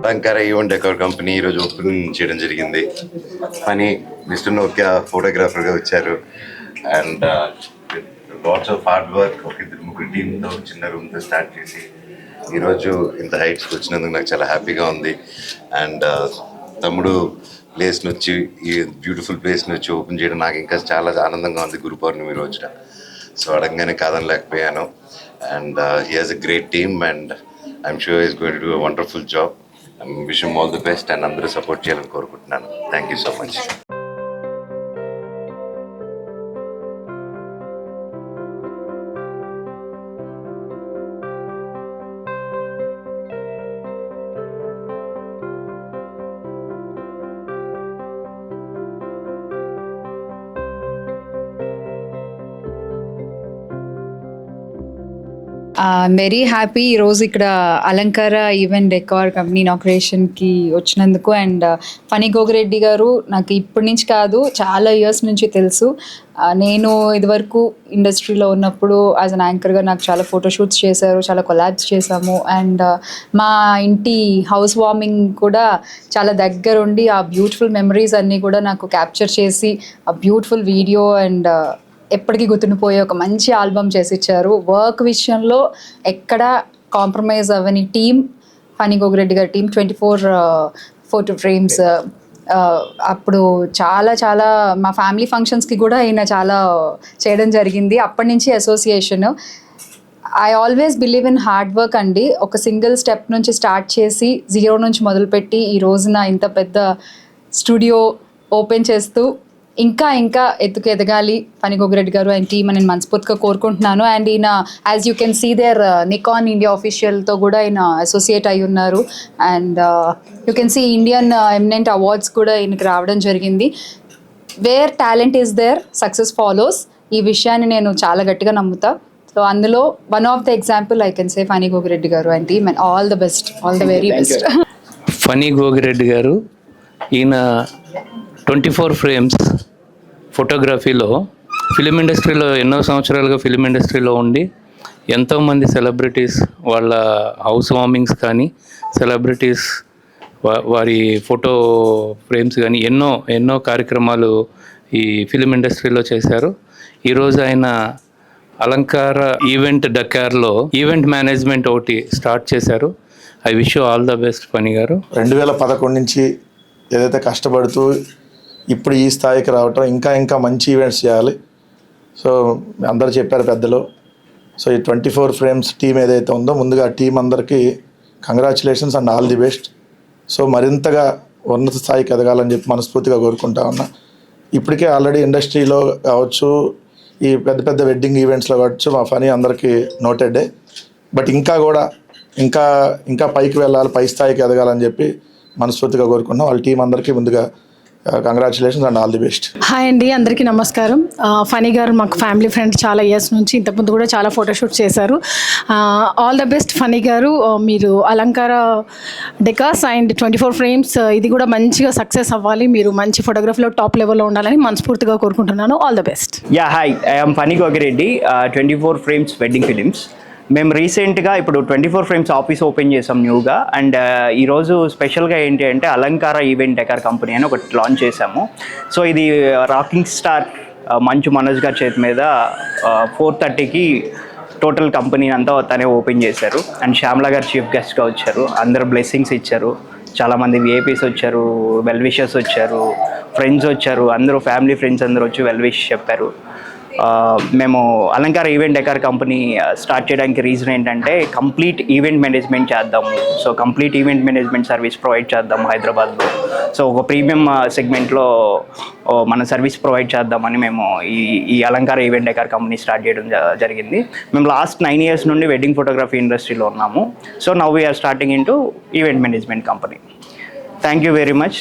అలంకార event decor company ఈరోజు open చేయడం జరిగింది. అని మిస్టర్ నోకియా ఫోటోగ్రాఫర్గా వచ్చారు. And lots of hard work ఒక ఇద్దరు ముగ్గురు టీంతో చిన్న రూమ్తో స్టార్ట్ చేసి ఈరోజు ఇంత హైట్స్కి వచ్చినందుకు నాకు చాలా హ్యాపీగా ఉంది. అండ్ తమ్ముడు ప్లేస్ని వచ్చి ఈ బ్యూటిఫుల్ ప్లేస్ని వచ్చి ఓపెన్ చేయడం నాకు ఇంకా చాలా ఆనందంగా ఉంది గురు పౌర్ణమి రోజున. సో అడగగానే కాదనలేకపోయాను. And he has a great team and I'm sure is going to do a wonderful job. Wish him all the best and అందరూ సపోర్ట్ చేయాలని కోరుకుంటున్నాను. Thank you so much. Very happy ఈరోజు ఇక్కడ అలంకార ఈవెంట్ డెకార్ కంపెనీ ఇనాగ్రేషన్కి వచ్చినందుకు. And funny Gogireddy గారు నాకు ఇప్పటి నుంచి కాదు చాలా ఇయర్స్ నుంచి తెలుసు. నేను ఇదివరకు ఇండస్ట్రీలో ఉన్నప్పుడు యాజ్ అన్ యాంకర్గా నాకు చాలా ఫోటోషూట్స్ చేశారు, చాలా కొలాబ్స్ చేశాము. అండ్ మా ఇంటి హౌస్ వార్మింగ్ కూడా చాలా దగ్గరుండి ఆ బ్యూటిఫుల్ మెమరీస్ అన్నీ కూడా నాకు క్యాప్చర్ చేసి ఆ బ్యూటిఫుల్ వీడియో అండ్ ఎప్పటికీ గుర్తుండిపోయే ఒక మంచి ఆల్బమ్ చేసి ఇచ్చారు. వర్క్ విషయంలో ఎక్కడ కాంప్రమైజ్ అవ్వని టీమ్ ఫనీ గోగిరెడ్డి గారి టీం. 24 ఫోటో ఫ్రేమ్స్ అప్పుడు చాలా చాలా మా ఫ్యామిలీ ఫంక్షన్స్కి కూడా ఆయన చాలా చేయడం జరిగింది. అప్పటి నుంచి association. I always believe in hard work అండి. ఒక సింగిల్ స్టెప్ నుంచి స్టార్ట్ చేసి 0 నుంచి మొదలుపెట్టి ఈ రోజున ఇంత పెద్ద స్టూడియో ఓపెన్ చేస్తూ ఇంకా ఇంకా ఎదగాలి ఫనీ గోగిరెడ్డి గారు అండ్ టీమ్ అని నేను మనస్ఫూర్తిగా కోరుకుంటున్నాను. అండ్ ఈయన as you can see there Nikon India ఆఫీషియల్తో కూడా ఈయన అసోసియేట్ అయి ఉన్నారు. And you can see Indian eminent awards కూడా ఈయనకి రావడం జరిగింది. Where talent is there success follows. ఈ విషయాన్ని నేను చాలా గట్టిగా నమ్ముతా. సో అందులో one of the example I can say Phani Gogireddy గారు and team. And all the best, all the very best. Phani Gogireddy గారు ఈయన 24 ఫ్రేమ్స్ ఫోటోగ్రఫీలో ఫిలిం ఇండస్ట్రీలో ఎన్నో సంవత్సరాలుగా ఫిలిం ఇండస్ట్రీలో ఉండి ఎంతోమంది సెలబ్రిటీస్ వాళ్ళ హౌస్ వార్మింగ్స్ కానీ సెలబ్రిటీస్ వారి ఫోటో ఫ్రేమ్స్ కానీ ఎన్నో కార్యక్రమాలు ఈ ఫిలిం ఇండస్ట్రీలో చేశారు. ఈరోజు ఆయన అలంకార ఈవెంట్ డకార్లో ఈవెంట్ మేనేజ్మెంట్ ఒకటి స్టార్ట్ చేశారు. I wish you all the best Phani garu. 2011 నుంచి ఏదైతే కష్టపడుతూ ఇప్పుడు ఈ స్థాయికి రావటం, ఇంకా మంచి ఈవెంట్స్ చేయాలి. సో అందరూ చెప్పారు పెద్దలు. సో ఈ 24 ఫ్రేమ్స్ టీం ఏదైతే ఉందో ముందుగా టీం అందరికీ congratulations and all the best. So మరింతగా ఉన్నత స్థాయికి ఎదగాలని చెప్పి మనస్ఫూర్తిగా కోరుకుంటా ఉన్నా. ఇప్పటికే ఆల్రెడీ ఇండస్ట్రీలో కావచ్చు, ఈ పెద్ద పెద్ద వెడ్డింగ్ ఈవెంట్స్లో కావచ్చు మా ఫనీ అందరికీ నోటెడే. బట్ ఇంకా పైకి వెళ్ళాలి, పై స్థాయికి ఎదగాలని చెప్పి మనస్ఫూర్తిగా కోరుకున్నాం. వాళ్ళ టీం అందరికీ ముందుగా congratulations and all the best. Hi అండి, అందరికీ నమస్కారం. ఫనీ గారు మాకు ఫ్యామిలీ ఫ్రెండ్ చాలా ఇయర్స్ నుంచి, ఇంతకుముందు కూడా చాలా ఫోటోషూట్స్ చేశారు. ఆల్ ద బెస్ట్ ఫనీ గారు. మీరు అలంకార డెకార్స్ అండ్ 24 ఫ్రేమ్స్ ఇది కూడా మంచిగా సక్సెస్ అవ్వాలి. మీరు మంచి ఫోటోగ్రఫీలో టాప్ లెవెల్లో ఉండాలని మనస్ఫూర్తిగా కోరుకుంటున్నాను. All the best. Hi, I'm Phani Gogireddy, 24 frames wedding films. మేము రీసెంట్గా ఇప్పుడు 24 ఫ్రేమ్స్ ఆఫీస్ ఓపెన్ చేసాం న్యూగా. అండ్ ఈరోజు స్పెషల్గా ఏంటి అంటే అలంకార ఈవెంట్ డెకార్ కంపెనీ అని ఒకటి లాంచ్ చేసాము. సో ఇది రాకింగ్ స్టార్ మంచు మనోజ్ గారి చేతి మీద 4:30కి టోటల్ కంపెనీ అంతా తనే ఓపెన్ చేశారు. అండ్ శ్యామ్లా గారు చీఫ్ గెస్ట్గా వచ్చారు. అందరు బ్లెస్సింగ్స్ ఇచ్చారు. చాలామంది విఐపీస్ వచ్చారు, వెల్ విషర్స్ వచ్చారు, ఫ్రెండ్స్ వచ్చారు. అందరూ ఫ్యామిలీ ఫ్రెండ్స్ అందరూ వచ్చి వెల్ విష్ చెప్పారు. మేము అలంకార ఈవెంట్ డెకార్ కంపెనీ స్టార్ట్ చేయడానికి రీజన్ ఏంటంటే కంప్లీట్ ఈవెంట్ మేనేజ్మెంట్ చేద్దాము. So complete event management service provide చేద్దాము హైదరాబాద్లో. సో ఒక ప్రీమియం సెగ్మెంట్లో మన సర్వీస్ ప్రొవైడ్ చేద్దామని మేము ఈ అలంకార ఈవెంట్ డెకార్ కంపెనీ స్టార్ట్ చేయడం జరిగింది. మేము లాస్ట్ 9 years నుండి వెడ్డింగ్ ఫోటోగ్రఫీ ఇండస్ట్రీలో ఉన్నాము. So now we are starting into event management company. Thank you very much.